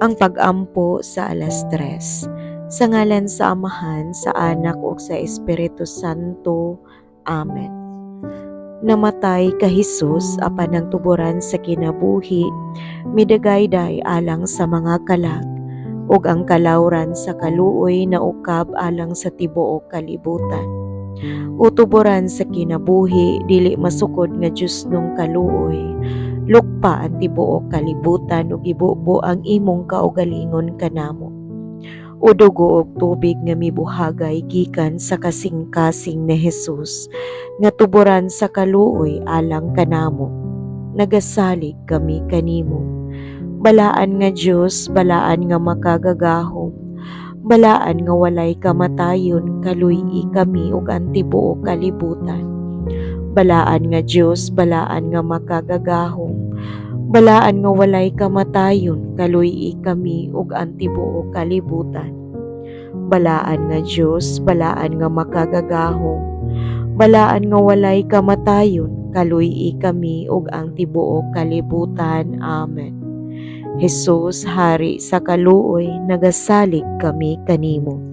ang pag-ampo sa alas 3. Sa ngalan sa Amahan, sa Anak ug sa Espiritu Santo. Amen. Namatay ka Hesus apan ang tuburan sa kinabuhi, midagayday alang sa mga kalag, ug ang kalawran sa kaluoy na ukab alang sa tibuok kalibutan. Utuburan sa kinabuhi, dili masukod nga Dios nung kaluoy, lukpa ang tibuok kalibutan ug ibubo ang imong kaugalingon kanamo. O dugo og tubig nga mibuhagay gikan sa kasing-kasing ni Hesus, nga tuburan sa kaluoy alang kanamo. Nagasalig kami kanimo. Balaan nga Dios, balaan nga makagagahom, balaan nga walay kamatayon, kaluy-i kami ug ang tibuok kalibutan. Balaan nga Dios, balaan nga makagagahom, balaan nga walay kamatayon, kaluy-i kami ug ang tibuok kalibutan. Balaan nga Dios, balaan nga makagagahom, balaan nga walay kamatayon, kaluy-i kami ug ang tibuok kalibutan. Amen. Hesus, Hari sa kaluoy, nagasalig kami kanimo.